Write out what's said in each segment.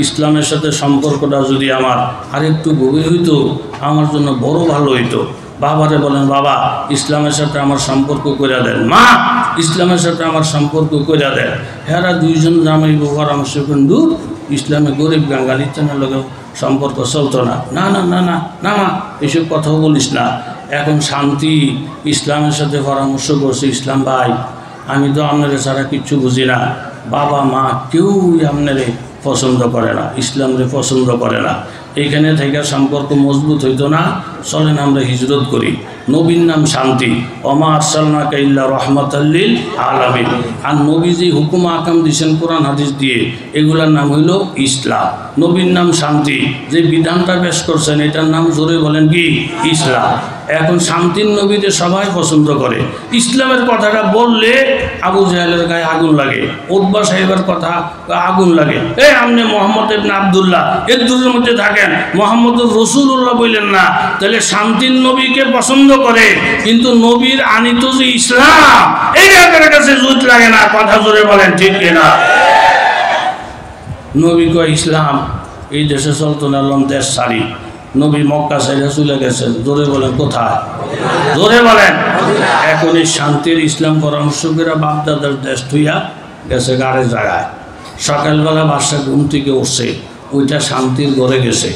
ইসলামের সাথে সম্পর্কটা যদি আমার আরেকটু গভীর হইতো আমার জন্য বড় ভালো হইতো। বাবারে বলেন, বাবা ইসলামের সাথে আমার সম্পর্ক করে দেন, মা ইসলামের সাথে আমার সম্পর্ক করে দেন। হেরা দুইজন জামাই পরামর্শ করেন, দূর ইসলামে গরিব গাঙ্গালির চেনার লোকের সম্পর্ক চলতো না, না না না না না মা এসব কথাও বলিস না। এখন শান্তি ইসলামের সাথে পরামর্শ করছে, ইসলাম ভাই আমি তো আপনারে ছাড়া কিচ্ছু বুঝি না, বাবা মা কেউই আপনারে পছন্দ করে না, ইসলামরে পছন্দ করে না। এইখানে থেকে সম্পর্ক মজবুত হইতো না, চলেন আমরা হিজরত করি। নবীর নাম শান্তি, ওমা আরসালনাকা ইল্লা রাহমাতাল লিল আলামিন। আর নবী যে হুকুম আকাম দিয়েছেন কোরআন হাদিস দিয়ে, এগুলার নাম হইল ইসলাম। নবীর নাম শান্তি, যে বিধানটা পেশ করছেন এটার নাম জোরে বলেন কি ইসলাম। এখন শান্তির নবীদের সবাই পছন্দ করে, ইসলামের কথাটা বললে আবু জাহেলের গায়ে আগুন লাগে, উতবা সাহেবের কথা আগুন লাগে, আপনি মোহাম্মদ ইবনে আব্দুল্লাহ এর দূরের মধ্যে থাকেন, মোহাম্মদুর রাসূলুল্লাহ বললেন না। তাহলে শান্তির নবীকে পছন্দ করে, কিন্তু নবীর আনিত যে ইসলাম এইটার কাছে জুত লাগে না। কথা জোরে বলেন ঠিক কিনা? নবী কয় ইসলাম এই দেশে চলতো না, দেশ সারি। নবী মক্কা সাইডে চলে গেছেন, জোরে বলেন কোথায়? জোরে বলেন। এখন এই শান্তির ইসলাম পরামর্শকেরা বাপদাদার দেশ থুইয়া গেছে গাড়ির জায়গায়। সকালবেলা বাসা ঘুম থেকে উঠছে, ওইটা শান্তির ঘরে গেছে।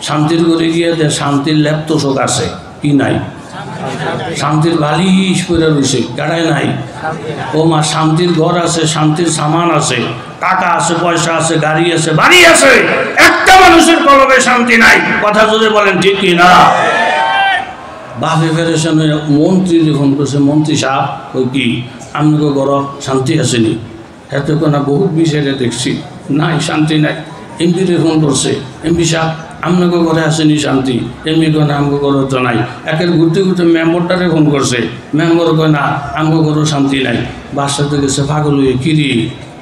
শান্তির ঘরে গিয়ে শান্তির ল্যাপটপ আছে কি নাই, শান্তির বালিশ পরে রয়েছে, গাড়ায় নাই। ও মা শান্তির ঘর আছে, শান্তির সামান আছে, টাকা আছে, পয়সা আছে, গাড়ি আছে, বাড়ি আছে, একটা মানুষের কলবে শান্তি নাই। কথা যদি বলেন ঠিক কি না? বাপে ফেডারেশনে মন্ত্রী ফোন করছে, মন্ত্রী সাহেব ওই কি আপনাকে ঘর শান্তি আসেনি? এত কোনা বহুত বিষয়ে দেখছি নাই, শান্তি নাই। এমপিরে ফোন করছে, এমপি সাহেব আপনাকে ঘরে আসেনি শান্তি? এমপি কয় আমাকে ঘরে তো নাই। একের ঘুরতে ঘুরতে মেম্বরটারে ফোন করছে, মেম্বর কয় না আমাকে ঘরেও শান্তি নাই। বাসাতে গেছে পাগল হয়ে, কিরি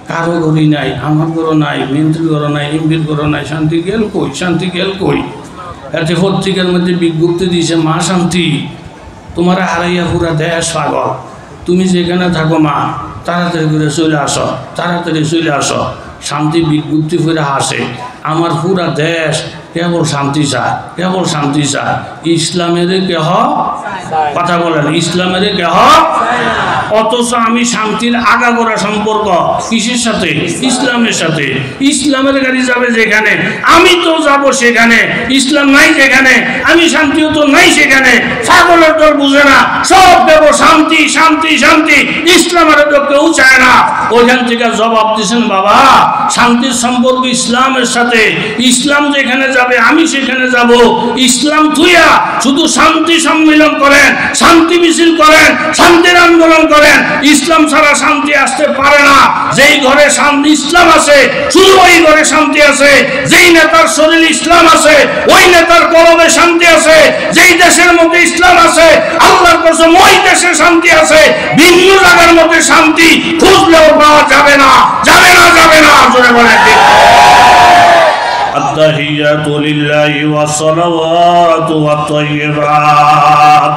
কারো ঘরই নাই, আমার ঘরও নাই, মন্ত্রীর ঘরও নাই, এমপির ঘরও নাই, শান্তি গেল কই, শান্তি গেল কই? এতে পত্রিকার মধ্যে বিজ্ঞপ্তি দিয়েছে, মা শান্তি তোমার হারাইয়া পুরা দেশ পাগল, তুমি যেখানে থাকো মা তাড়াতাড়ি করে চলে আসো, তাড়াতাড়ি চলে আসো। শান্তি বিজ্ঞপ্তি করে আসে, আমার পুরা দেশ কেবল শান্তি চায়, কেবল শান্তি চায়। ইসলামের কেহ কথা বলেন, ইসলামের কেহ। অথচ আমি শান্তির আগাগোড়া সম্পর্ক কিসের সাথে? ইসলামের সাথে। ইসলামের গাড়ি যাবে যেখানে আমি তো যাব সেখানে, ইসলাম নাই যেখানে আমি শান্তিও তো নাই সেখানে। ছাগলের দল বুঝে না, সব দেব শান্তি শান্তি শান্তি, ইসলামের তো কেউ চায় না। ওইখান থেকে জবাব দিয়েছেন, বাবা শান্তির সম্পর্ক ইসলামের সাথে, ইসলাম যেখানে যাবে আমি সেখানে যাব। ইসলাম থুইয়া শুধু শান্তি সম্মেলন করেন, শান্তি মিছিল করেন, শান্তির আন্দোলন করেন, ইসলাম ছাড়া শান্তি আসতে পারে না। যেই ঘরে শান্তি ইসলাম আছে শুধু ওই ঘরে শান্তি আছে। যেই নেতার শরীর ইসলাম আছে ওই নেতার কলবে শান্তি আছে। যেই দেশের মধ্যে ইসলাম আছে আল্লাহর কসম ওই দেশে শান্তি আছে। ভিন্ন জায়গার মধ্যে শান্তি খুঁজলেও পাওয়া যাবে না, যাবে না, যাবে না। জোরে বলেন ঠিক। التحيات لله والصلوات والطيبات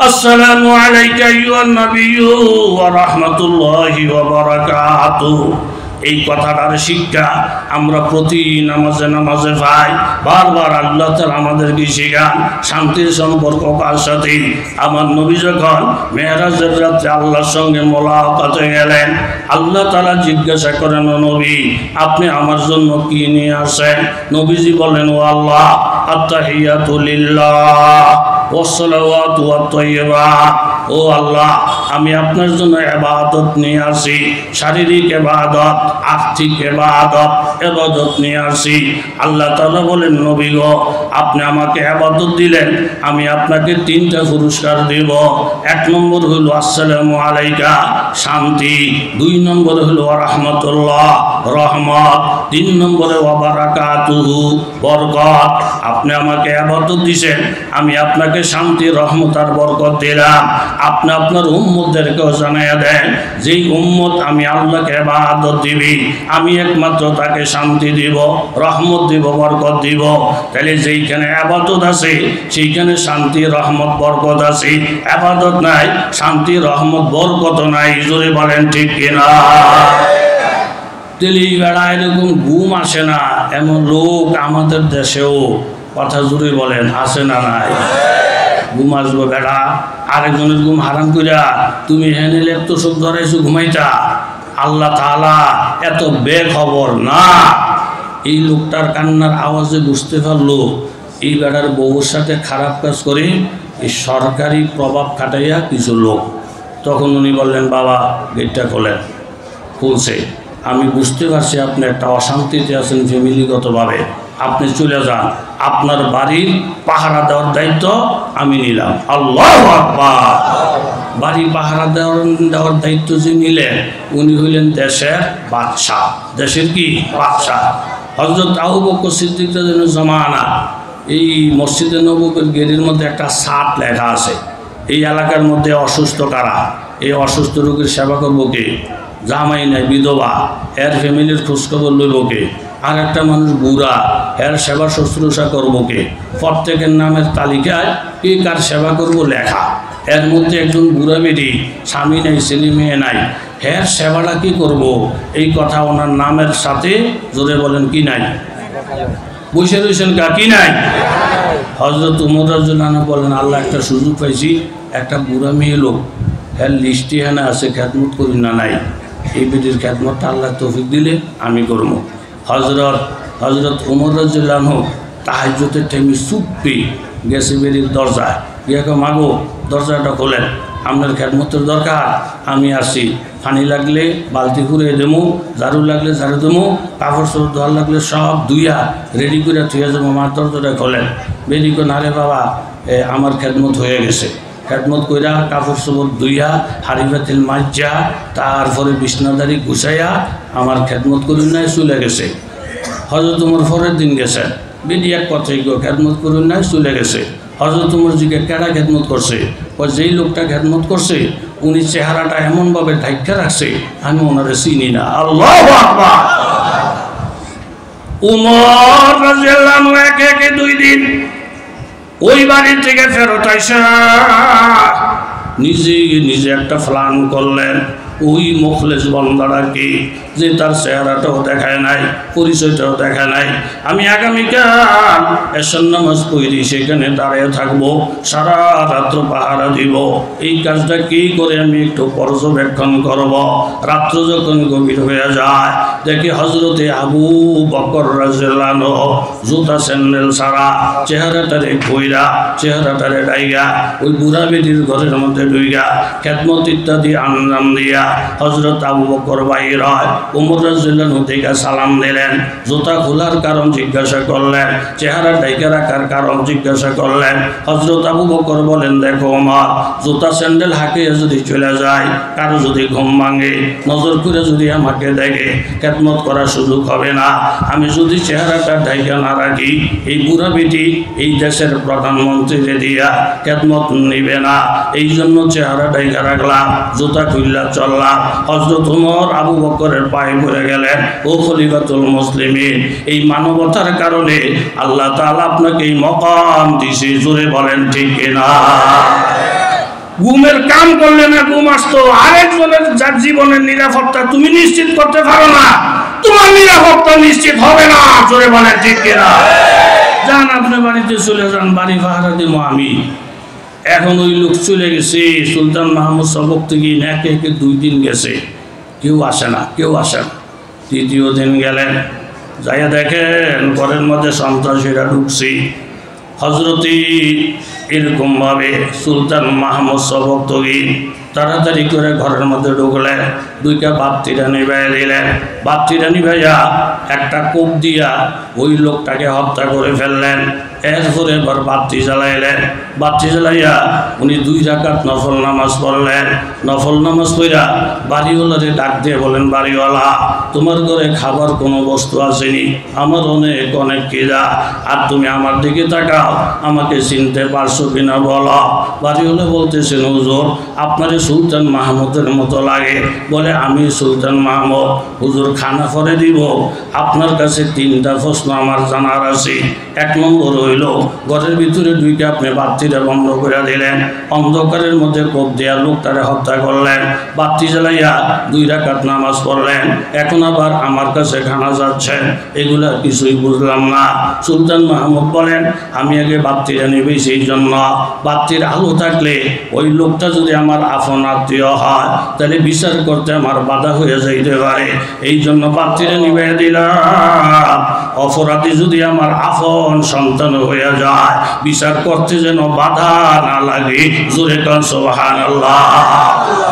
السلام عليك أيها النبي ورحمة الله وبركاته। এই কথাটার শিক্ষা আমরা প্রতি নামাজে নামাজে পাই। বারবার আল্লাহ তাআলা আমাদেরকে শেখান শান্তির সম্পর্ক কার সাথে। আমার নবী যখন মেরাজের রাতে আল্লাহর সঙ্গে মোলাকাতে গেলেন, আল্লাহ তাআলা জিজ্ঞাসা করেন, ও নবী আপনি আমার জন্য কি নিয়ে আসেন? নবীজি বলেন, ও আল্লাহ আত্তাহিয়াতু লিল্লাহ ওয়াসসালাওয়াতু ওয়াত-তাইয়্যিবাত। ও আল্লাহ আমি আপনার জন্য ইবাদত নিয়ে আসি, শারীরিক ইবাদত, আর্থিক ইবাদত, ইবাদত নিয়ে আসি। আল্লাহ তাআলা বলেন, নবী গো আপনি আমাকে ইবাদত দিলেন, আমি আপনাকে তিনটা পুরস্কার দেব। এক নম্বর হলো আসসালামু আলাইকা শান্তি, দুই নম্বরে হলো রাহমাতুল্লাহ রহমত, তিন নম্বরে ওয়া বারাকাতুহু বরকত। আপনি আমাকে ইবাদত দিয়েছেন, আমি আপনাকে শান্তি রহমত আর বরকত দিলাম। আপনি আপনার উম্মতদেরকেও জানাইয়া দেন, যেই উম্মত আমি আল্লাহকে ইবাদত দিবি আমি একমাত্র তাকে শান্তি দিব, রহমত দিব, বরকত দিব। তাহলে যেইখানে ইবাদত আছে সেইখানে শান্তি রহমত বরকত আছে। ইবাদত নাই, শান্তি রহমত বরকত নাই। জোরে বলেন ঠিক কিনা? তেলি বেড়া এরকম ঘুম আসে না এমন লোক আমাদের দেশেও কথা জুড়ে বলেন আসে না নাই? ঘুম আসবো বেড়া, আরেকজনের ঘুম হারাম কইরা তুমি হেনে লেপ্ত সুখ ধরাইছো ঘুমাইতা। আল্লাহ তাআলা এত বেখবর না। এই লোকটার কান্নার আওয়াজে বুঝতে পারলো এই বেড়ার বউর সাথে খারাপ কাজ করে এই সরকারি প্রভাব খাটাইয়া কিছু লোক। তখন উনি বললেন, বাবা গেটটা খোলেন। খুলছে। আমি বুঝতে পারছি আপনি একটা অশান্তিতে আছেন ফ্যামিলিগতভাবে, আপনি চলে যান, আপনার বাড়ির পাহারা দেওয়ার দায়িত্ব আমি নিলাম। আল্লাহু আকবার। বাড়ি পাহারা দেওয়ার দায়িত্ব যে নিলেন উনি হইলেন দেশের বাদশাহ। দেশের কি? বাদশাহ। হযরত আবু বকর সিদ্দিক রাদিয়াল্লাহু জামানা এই মসজিদে নববীর গেটের মধ্যে একটা সাপ লেখা আছে, এই এলাকার মধ্যে অসুস্থ কারা, এই অসুস্থ রোগীর সেবা করবো কে, জামাই নাই বিধবা এর ফ্যামিলির খোঁজখবর লইব কে, আর একটা মানুষ বুড়া এর সেবা শুশ্রূষা করবো কে, প্রত্যেকের নামের তালিকায় কে কার সেবা করবো লেখা। এর মধ্যে একজন বুড়া বেটি, স্বামী নাই, ছেলে মেয়ে নাই, এর সেবাটা কি করব এই কথা ওনার নামের সাথে জোরে বলেন কি নাই? বসে রয়েছেন কা কি নাই? হযরত ওমর রাদিয়াল্লাহু আনহু বলেন, আল্লাহ একটা সুযোগ পাইছি, একটা বুড়া মেয়ে লোক এর লিস্টি হেনা আছে, খেদমত করি না নাই, এই বেটির খেদমতটা আল্লাহ তৌফিক দিলে আমি করবো। হযরত ওমর রাদিয়াল্লাহু আনহু তাহাজ্জুদের টাইমে চুপি গেছে বেটির দরজায়, গিয়ে মাগো দরজাটা খোলেন, আপনার খেদমতের দরকার, আমি আসি, পানি লাগলে বালতি করে দেবো, ঝাড়ু লাগলে ঝাড়ু দেবো, কাপড় চোপড় ধোয়ার লাগলে সব ধুইয়া রেডি করে থুয়ে যাবো, আমার দরজাটা খোলেন। বেরি কো না রে বাবা আমার খেদমত হয়ে গেছে, খেদমত কইরা কাপড় চোপড় ধুইয়া হাড়ি বাতিল মাজা তারপরে বিছনাদারি গুছাইয়া আমার খেদমত করুন নাই চলে গেছে। হযরত ওমর পরের দিন গেছে, বেটি এক কথাই গো খেদমত করুন নাই চলে গেছে। হযরত ওমর জিকে কেডা খেদমত করছে? যেই লোকটা খেদমত করছে উনি চেহারাটা এমনভাবে ঢাইকা রাখছে আমি ওনারে চিনি না। আল্লাহু আকবার। ওমর রাদিয়াল্লাহু আনহু একে 2 দিন ওই বাড়ি থেকে ফেরত আইসা নিজে একটা প্ল্যান করলেন, ওই মুখলেস বান্দাটা কি যে তার চেহারাটাও দেখায় নাই, পরিচয়টাও দেখায় নাই, আমি আগামীকাল এশার নামাজ পড়ি সেখানে দাঁড়িয়ে থাকবো, সারা রাত্র পাহারা দিব। এই কাজটা কি করে আমি একটু পর্যবেক্ষণ করব। রাত্র যখন গভীর হয়ে যায় দেখি হযরতে আবু বকর রাদিয়াল্লাহু আনহু জুতা স্যান্ডেল ছাড়া, চেহারাটারে কইরা, চেহারাটারে ডাইগা ওই বুড়া বেটির ঘরের মধ্যে ঢুইগা খেদমত ইত্যাদি আঞ্জাম দিয়া হযরত আবু বকর বাইর হয়। ওমর রাদিয়াল্লাহু আনহু থেকে সালাম দিলেন, জুতা খোলার কারণ জিজ্ঞাসা করলেন, চেহারা ঢাইকা রাখার কারণ জিজ্ঞাসা করলেন। হযরত আবু বকর বলেন, দেখো ওমর, জুতা স্যান্ডেল হাঁকিয়ে যদি চলে যায়, কারো যদি ঘুম ভাঙে, নজর করে যদি আমাকে দেখে, খেদমত করার সুযোগ হবে না। আমি যদি চেহারাটা ঢাইকা না রাখি এই বুড়া বেটি এই দেশের প্রধানমন্ত্রীকে দিয়া খেদমত নিবে না, এই জন্য চেহারা ঢাইকা রাখলাম, জুতা খুললা চললাম। হযরত ওমর আবু বকরের পায়ে পড়ে গেলেন, ও খলিফাতুল মুসলিমিন, এই মানবতার কারণে আল্লাহ তাআলা আপনাকে এই মকাম দিয়েছে, জোরে বলেন ঠিক কিনা? ঘুমের কাম করলে না ঘুম আসতো, আরেকজনের যার জীবনের নিরাপত্তা তুমি নিশ্চিত করতে পারো না, তোমার নিরাপত্তা নিশ্চিত হবে না, জোরে বলেন ঠিক কিনা? যান আপনি বাড়িতে চলে যান, বাড়ি পাহারা দিব আমি। এখন ওই লোক চলে গেছে, সুলতান মাহমুদ সবক থেকে একে 2 দিন গেছে, কেউ আসে না, কেউ আসে না। 3য় দিন গেলেন, যাইয়া দেখেন ঘরের মধ্যে সন্ত্রাসীরা ঢুকছে। হযরতি এরকমভাবে সুলতান মাহমুদ সবক থেকে তাড়াতাড়ি করে ঘরের মধ্যে ঢুকলেন, 2টা বাতিটা নিভাইয়া দিলেন, বাতিটা নিভাইয়া একটা কোপ দিয়া ওই লোকটাকে হত্যা করে ফেললেন। এরপরে এবার বাতি জ্বালাইলেন, বাতি জ্বালাইয়া উনি 2 রাকাত নফল নামাজ পড়লেন। নফল নামাজ পড়া বাড়িওয়ালারে ডাক দিয়ে বলেন, বাড়িওয়ালা তোমার ঘরে খাবার কোনো বস্তু আসেনি, আমার অনেক খিদা, আর তুমি আমার দিকে তাকাও, আমাকে চিনতে পারছো কিনা বলো। বাড়িওয়ালা বলতেছেন, হুজুর আপনার সুলতান মাহমুদের মতো লাগে। বলে, আমি সুলতান মাহমুদ, হুজুর খানা করে দিব, আপনার কাছে 3টা প্রশ্ন আমার জানার আছে। 1 নম্বর হইল ঘরের ভিতরে ঢুকে আপনি বাতিটা বন্ধ করে দিলেন, অন্ধকারের মধ্যে কোপ দেওয়া লোকটারে হত্যা করলেন, বাতি জ্বালাইয়া 2 রাকাত নামাজ পড়লেন, এখন আবার আমার কাছে খানা যাচ্ছেন, এগুলা কিছুই বুঝলাম না। সুলতান মাহমুদ বলেন, আমি আগে বাতিটা নিবি, সেই জন্য বাতির আলো থাকলে ওই লোকটা যদি আমার আপন আত্মীয় হয় তাহলে বিচার করতে আমার বাধা হয়ে যাইতে পারে, এই জন্য বাতিটা নিবে দিলাম। অপরাধী যদি আমার আপন সন্তান হয়ে যায় বিচার করতে যেন বাধা না লাগে। জোরে কান সুবহানাল্লাহ।